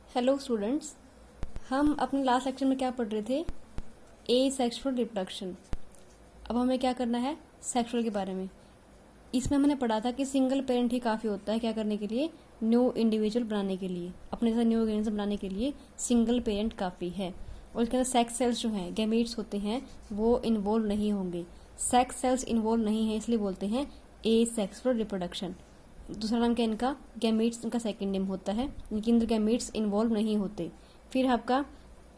Hello students, हम अपने last lecture में क्या पढ़ रहे थे? ए सेक्सुअल रिप्रोडक्शन। अब हमें क्या करना है सेक्सुअल के बारे में। इसमें हमने पढ़ा था कि सिंगल पेरेंट ही काफ़ी होता है क्या करने के लिए, न्यू इंडिविजुअल बनाने के लिए, अपने जैसा न्यू ऑर्गेनिज्म बनाने के लिए सिंगल पेरेंट काफ़ी है। और इसके अंदर सेक्स सेल्स जो हैं, गैमीट्स होते हैं, वो इन्वॉल्व नहीं होंगे। सेक्स सेल्स इन्वॉल्व नहीं है इसलिए बोलते हैं ए सेक्सुअल रिप्रोडक्शन। दूसरा नाम क्या इनका, गैमीट्स इनका सेकंड नेम होता है। इनके अंदर गैमीट्स इन्वॉल्व नहीं होते। फिर आपका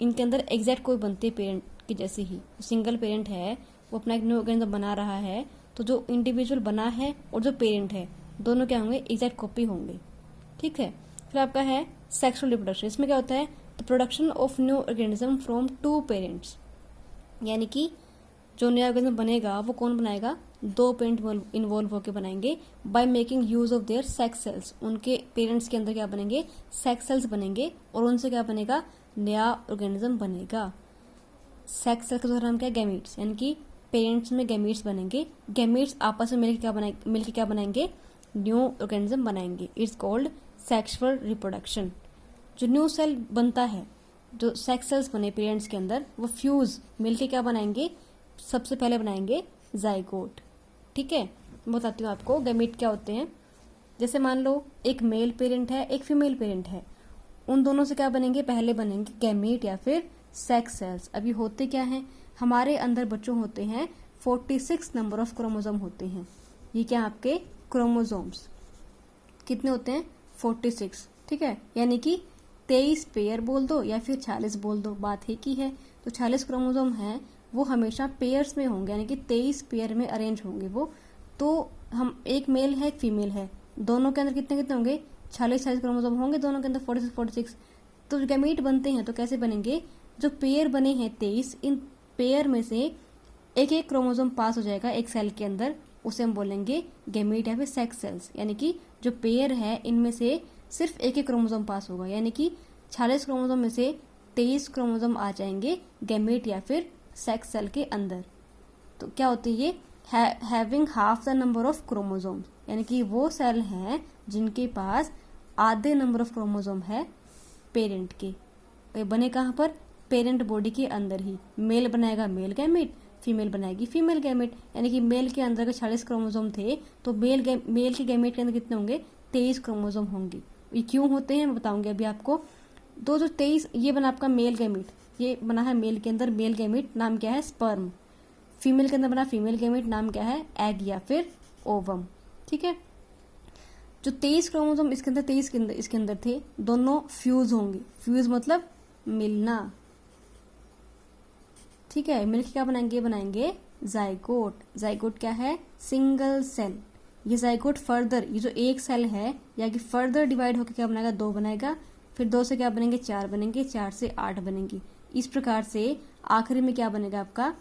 इनके अंदर एग्जैक्ट कोई बनती है पेरेंट की जैसी ही। सिंगल पेरेंट है, वो अपना एक न्यू ऑर्गेनिज्म बना रहा है, तो जो इंडिविजुअल बना है और जो पेरेंट है दोनों क्या होंगे, एग्जैक्ट कॉपी होंगे। ठीक है। फिर आपका है सेक्सुअल रिप्रोडक्शन। इसमें क्या होता है, the production of new organism from two parents. यानी कि जो नया ऑर्गेनिज्म बनेगा वो कौन बनाएगा, दो पेरेंट इन्वॉल्व होकर बनाएंगे। By making use of their sex cells, उनके पेरेंट्स के अंदर क्या बनेंगे, सेक्स सेल्स बनेंगे और उनसे क्या बनेगा, नया ऑर्गेनिज्म बनेगा। सेक्स सेल का दूसरा नाम क्या है, गैमीट्स। यानी कि पेरेंट्स में गैमीट्स बनेंगे, गैमीट्स आपस में मिलकर क्या बनाएंगे, न्यू ऑर्गेनिज्म बनाएंगे। It's called sexual reproduction. जो न्यू सेल बनता है, जो सेक्स सेल्स बने पेरेंट्स के अंदर, वो फ्यूज मिलके क्या बनाएंगे, सबसे पहले बनाएंगे जाइगोट। ठीक है। मैं बताती हूँ आपको गैमीट क्या होते हैं। जैसे मान लो एक मेल पेरेंट है, एक फीमेल पेरेंट है, उन दोनों से क्या बनेंगे, पहले बनेंगे गैमीट या फिर सेक्स सेल्स। अभी होते क्या हैं, हमारे अंदर बच्चों होते हैं 46 नंबर ऑफ क्रोमोसोम होते हैं। ये क्या आपके क्रोमोसोम्स कितने होते हैं, 46। ठीक है। यानी कि 23 पेयर बोल दो या फिर 46 बोल दो, बात एक ही है। तो 46 क्रोमोसोम हैं, वो हमेशा पेयर्स में होंगे, यानी कि 23 पेयर में अरेंज होंगे वो। तो हम एक मेल है एक फीमेल है, दोनों के अंदर कितने कितने होंगे, 46 क्रोमोसोम होंगे दोनों के अंदर, 46। तो गैमीट बनते हैं तो कैसे बनेंगे, जो पेयर बने हैं 23, इन पेयर में से एक एक क्रोमोसोम पास हो जाएगा एक सेल के अंदर, उसे हम बोलेंगे गैमीट या फिर सेक्स सेल्स। यानी कि जो पेयर है इनमें से सिर्फ एक एक क्रोमोसोम पास होगा, यानी कि 46 क्रोमोसोम में से 23 क्रोमोसोम आ जाएंगे गैमीट या फिर सेक्स सेल के अंदर। तो क्या होती है ये, having half the number of chromosome, यानी कि वो सेल हैं जिनके पास आधे नंबर ऑफ क्रोमोसोम है पेरेंट के। बने कहाँ पर, पेरेंट बॉडी के अंदर ही। मेल बनाएगा मेल गैमेट, फीमेल बनाएगी फीमेल गैमेट। यानी कि मेल के अंदर अगर 46 क्रोमोसोम थे तो मेल के गैमेट के अंदर कितने होंगे, 23 क्रोमोसोम होंगे। ये क्यों होते हैं मैं बताऊंगी अभी आपको। दो जो 23, ये बना आपका मेल गैमेट, ये बना है मेल के अंदर मेल गैमेट, नाम क्या है, स्पर्म। फीमेल के अंदर बना फीमेल गैमेट, नाम क्या है, एग या फिर ओवम। ठीक है। जो 23 क्रोमोसोम इसके अंदर 23 इसके अंदर थे, दोनों फ्यूज होंगे। फ्यूज मतलब मिलना। ठीक है। मिलकर क्या बनाएंगे जाइगोट। जाइगोट क्या है, सिंगल सेल। ये जाइगोट फर्दर, ये जो एक सेल है या कि फर्दर डिवाइड होकर क्या बनाएगा, 2 बनाएगा। फिर 2 से क्या बनेंगे, 4 बनेंगे, 4 से 8 बनेंगे। इस प्रकार से आखिरी में क्या बनेगा आपका,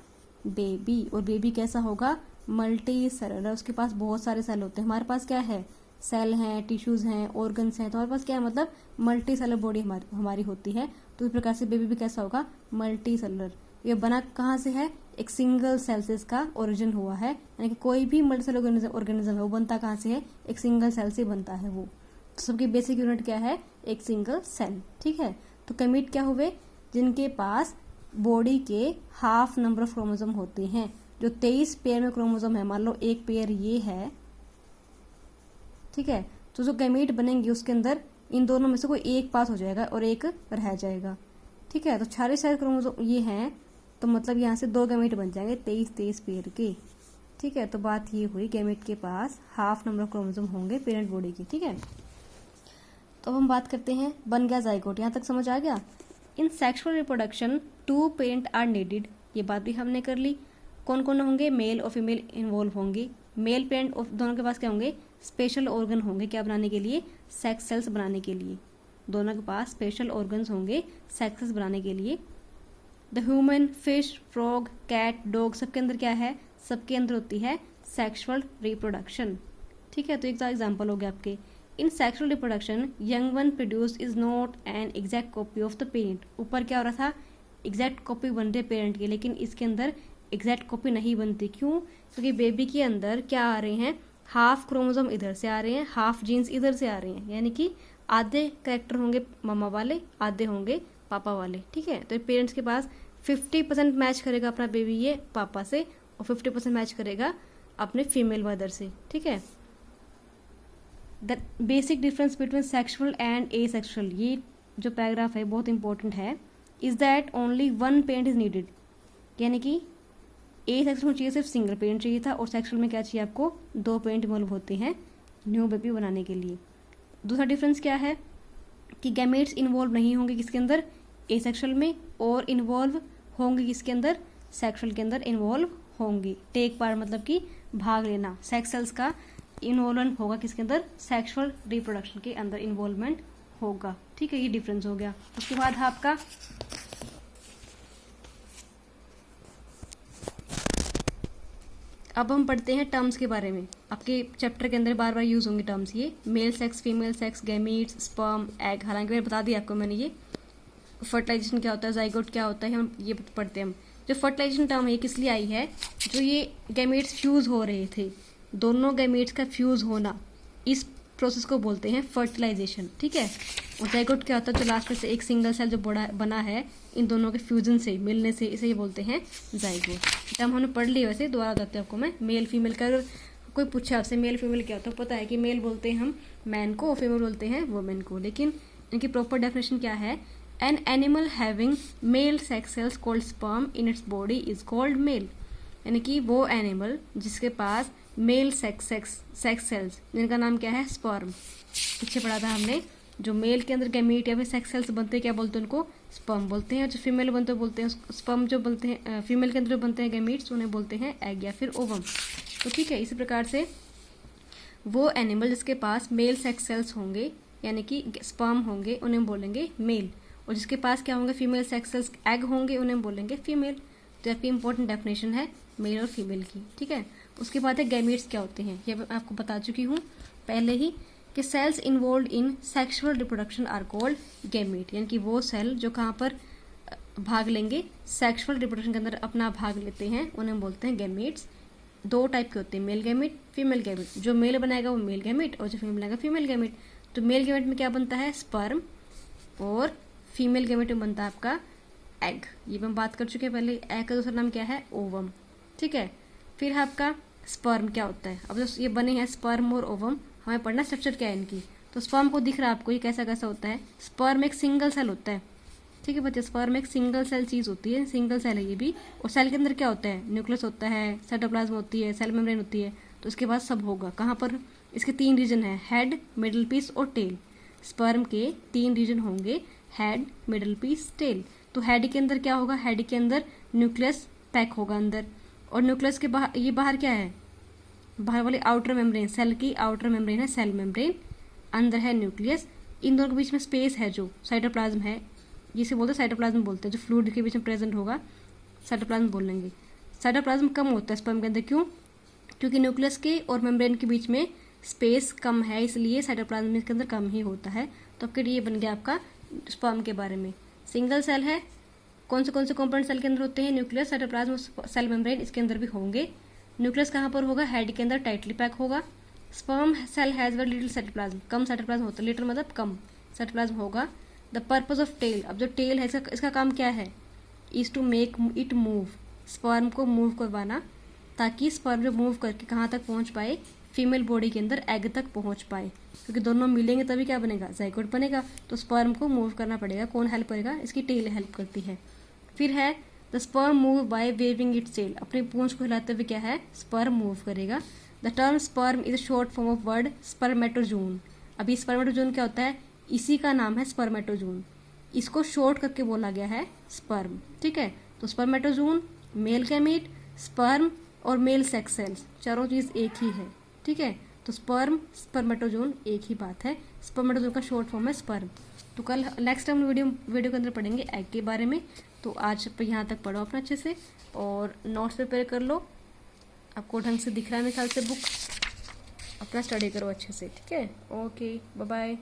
बेबी। और बेबी कैसा होगा, मल्टी सेलुलर। उसके पास बहुत सारे सेल होते हैं। हमारे पास क्या है, सेल हैं, टिश्यूज हैं, ऑर्गन्स हैं। तो हमारे पास क्या है, मतलब मल्टी सेलुलर बॉडी हमारी होती है। तो इस प्रकार से बेबी भी कैसा होगा, मल्टी सेलुलर। ये बना कहाँ से है, एक सिंगल सेल से इसका ओरिजिन हुआ है। यानी कि कोई भी मल्टी सेलुलर ऑर्गेनिज्म है वो बनता कहाँ से है, एक सिंगल सेल से बनता है वो। तो सबकी बेसिक यूनिट क्या है, एक सिंगल सेल। ठीक है। तो गैमीट क्या हुए, जिनके पास बॉडी के हाफ नंबर ऑफ क्रोमोसोम होते हैं। जो 23 पेयर में क्रोमोसोम है, मान लो एक पेयर ये है, ठीक है, तो जो गैमीट बनेंगे उसके अंदर इन दोनों में से कोई एक पास हो जाएगा और एक रह जाएगा। ठीक है। तो 46 क्रोमोसोम ये हैं, तो मतलब यहाँ से 2 गैमीट बन जाएंगे 23 पेयर के। ठीक है। तो बात ये हुई, गैमीट के पास हाफ नंबर ऑफ क्रोमोसोम होंगे पेरेंट बॉडी की। ठीक है। तो हम बात करते हैं, बन गया जाइगोट, यहाँ तक समझ आ गया। In sexual reproduction 2 parent are needed, ये बात भी हमने कर ली। कौन कौन होंगे, मेल और फीमेल इन्वॉल्व होंगे। मेल पेरेंट दोनों के पास क्या होंगे, स्पेशल ऑर्गन होंगे, क्या बनाने के लिए, सेक्स सेल्स बनाने के लिए। दोनों के पास स्पेशल ऑर्गन्स होंगे सेक्स सेल्स बनाने के लिए। The human, fish, frog, cat, dog, सबके अंदर क्या है, सबके अंदर होती है सेक्सुअल रिप्रोडक्शन। ठीक है। तो एक एग्जाम्पल हो गया आपके, इन sexual reproduction young one produce is not an exact copy of the parent. ऊपर क्या हो रहा था, एग्जैक्ट कॉपी बन रही है पेरेंट की, लेकिन इसके अंदर एग्जैक्ट कॉपी नहीं बनती। क्यों, क्योंकि बेबी के अंदर क्या आ रहे हैं, हाफ क्रोमोसोम इधर से आ रहे हैं, हाफ जीन्स इधर से आ रहे हैं, यानी कि आधे कैरेक्टर होंगे मम्मा वाले, आधे होंगे पापा वाले। ठीक है, तो पेरेंट्स के पास 50% मैच करेगा अपना बेबी ये पापा से, और 50% मैच करेगा अपने फीमेल मदर से। ठीक है, the basic difference between sexual and A sexual, ये जो पैराग्राफ है बहुत इंपॉर्टेंट है, is that only one parent is needed, यानी कि ए सेक्सुअल में चाहिए सिर्फ सिंगल पेरेंट चाहिए था, और सेक्सुअल में क्या चाहिए आपको, 2 पेरेंट इन्वॉल्व होते हैं न्यू बेबी बनाने के लिए। दूसरा डिफरेंस क्या है कि गैमेट्स इन्वॉल्व नहीं होंगे किसके अंदर, ए सेक्सुअल में, और इन्वॉल्व होंगे किसके अंदर, सेक्सुअल के अंदर इन्वॉल्व होंगे। टेक पार्ट मतलब कि भाग लेना, सेक्स सेल्स का इन्वॉल्वमेंट होगा किसके अंदर, सेक्सुअल रिप्रोडक्शन के अंदर इन्वॉल्वमेंट होगा। ठीक है, ये डिफरेंस हो गया। उसके बाद आपका अब हम पढ़ते हैं टर्म्स के बारे में। आपके चैप्टर के अंदर बार बार यूज होंगे टर्म्स ये, male sex, female sex, gametes, sperm, egg. हालांकि मैंने बता दिया आपको मैंने ये, फर्टिलाइजेशन क्या होता है, जाइगोट क्या होता है, हम ये पढ़ते हैं। हम जो फर्टिलाइजेशन टर्म है ये किस लिए आई है, जो ये गैमेट्स फ्यूज हो रहे थे, दोनों गैमेट्स का फ्यूज होना, इस प्रोसेस को बोलते हैं फर्टिलाइजेशन। ठीक है, और जाइगोट क्या होता है, जो लास्ट में से एक सिंगल सेल जो बना है इन दोनों के फ्यूजन से, मिलने से, इसे ये बोलते हैं जाइगोट। टर्म हमने पढ़ ली, वैसे दोबारा बताते हैं आपको मैं। मेल फीमेल का अगर कोई पूछे आपसे मेल फीमेल क्या होता है, पता है कि मेल बोलते हैं हम मैन को और फीमेल बोलते हैं वुमेन को, लेकिन इनकी प्रॉपर डेफिनेशन क्या है, an animal having male sex cells called sperm in its body is called male, यानी कि वो एनिमल जिसके पास मेल सेक्स सेल्स जिनका नाम क्या है, स्पर्म। पीछे पढ़ा था हमने, जो मेल के अंदर गैमीट या फिर सेक्स सेल्स बनते हैं क्या बोलते हैं उनको, स्पर्म बोलते हैं। जो फीमेल बनते हैं बोलते हैं स्पर्म, जो बोलते हैं फीमेल के अंदर जो बनते हैं गैमीट्स उन्हें बोलते हैं एग या फिर ओवम। तो ठीक है, इसी प्रकार से वो एनिमल जिसके पास मेल सेक्स सेल्स होंगे यानी कि स्पर्म होंगे उन्हें बोलेंगे मेल, और जिसके पास क्या होंगे, फीमेल सेक्स सेल्स एग होंगे उन्हें बोलेंगे फीमेल। तो आपकी इंपॉर्टेंट डेफिनेशन है मेल और फीमेल की। ठीक है, उसके बाद है गैमीट्स क्या होते हैं, ये मैं आपको बता चुकी हूँ पहले ही कि cells involve in sexual reproduction are called gamete, यानी कि वो सेल जो कहाँ पर भाग लेंगे, सेक्सुअल रिप्रोडक्शन के अंदर अपना भाग लेते हैं, उन्हें बोलते हैं गैमीट्स। 2 टाइप के होते हैं, मेल गैमीट, फीमेल गैमीट। जो मेल बनाएगा वो मेल गैमीट, और जो फीमेल बनाएगा फीमेल गैमीट। तो मेल गैमीट में क्या बनता है, स्पर्म, और फीमेल गैमीट में बनता है आपका एग। ये हम बात कर चुके हैं पहले। एग का दूसरा नाम क्या है, ओवम। ठीक है, फिर आपका स्पर्म क्या होता है। अब जो ये बने हैं स्पर्म और ओवम, हमें पढ़ना स्ट्रक्चर क्या है इनकी। तो स्पर्म को दिख रहा है आपको, ये कैसा कैसा होता है, स्पर्म एक सिंगल सेल होता है। ठीक है बच्चे, स्पर्म एक सिंगल सेल चीज़ होती है, सिंगल सेल है ये भी। और सेल के अंदर क्या होता है, न्यूक्लियस होता है, साइटोप्लाज्म होती है, सेल मेम्ब्रेन होती है। तो उसके बाद सब होगा कहाँ पर, इसके 3 रीजन है, हेड, मिडल पीस और टेल। स्पर्म के 3 रीजन होंगे, हेड, मिडल पीस, टेल। तो हेड के अंदर क्या होगा, हेड के अंदर न्यूक्लियस पैक होगा अंदर, और न्यूक्लियस के बाहर, ये बाहर क्या है, बाहर वाली आउटर मेम्ब्रेन, सेल की आउटर मेम्ब्रेन है सेल मेम्ब्रेन, अंदर है न्यूक्लियस। इन दोनों के बीच में स्पेस है जो साइटोप्लाज्म है, जिसे बोलते हैं साइटोप्लाज्म बोलते हैं, जो फ्लूइड के बीच में प्रेजेंट होगा साइटोप्लाज्म बोलेंगे। साइटोप्लाज्म कम होता है स्पर्म के अंदर, क्यों, क्योंकि न्यूक्लियस के और मेम्ब्रेन के बीच में स्पेस कम है, इसलिए साइटोप्लाज्म इसके अंदर कम ही होता है। तो आपके लिए बन गया आपका स्पर्म के बारे में। सिंगल सेल है, कौन से कंपोनेंट सेल के अंदर होते हैं, न्यूक्लियस, साइटोप्लाज्म, सेल मेम्ब्रेन, इसके अंदर भी होंगे। न्यूक्लियस कहाँ पर होगा, हेड के अंदर टाइटली पैक होगा। Sperm cell has very little cytoplasm, कम साइटोप्लाज्म होता है, लिटिल मतलब कम साइटोप्लाज्म होगा। द पर्पज ऑफ टेल, अब जो टेल है इसका काम क्या है, is to make it move, sperm को मूव करवाना, ताकि स्पर्म जो मूव करके कहाँ तक पहुँच पाए, फीमेल बॉडी के अंदर एग तक पहुँच पाए, क्योंकि दोनों मिलेंगे तभी क्या बनेगा, जाइगोट बनेगा। तो स्पर्म को मूव करना पड़ेगा, कौन हेल्प करेगा, इसकी टेल हेल्प करती है। फिर है the sperm move by waving its tail, अपनी पूंछ को हिलाते हुए क्या है, स्पर्म मूव करेगा। The term sperm is a short form of word spermatozoon. अभी स्पर्मेटोजून क्या होता है, इसी का नाम है स्पर्मेटोजून, इसको शॉर्ट करके बोला गया है स्पर्म। ठीक है, तो स्पर्मेटोजून, मेल गैमीट, स्पर्म और मेल सेक्स सेल्स, चारों चीज एक ही है। ठीक है, तो स्पर्म स्पर्मेटोजून एक ही बात है, स्पर्मेटोजून का शॉर्ट फॉर्म है स्पर्म। तो कल नेक्स्ट टाइम वीडियो के अंदर पढ़ेंगे एग के बारे में। तो आज यहाँ तक पढ़ो अपना अच्छे से, और नोट्स प्रिपेयर कर लो, आपको ढंग से दिख रहा है मेरे ख्याल से बुक, अपना स्टडी करो अच्छे से। ठीक है, ओके, बाय बाय।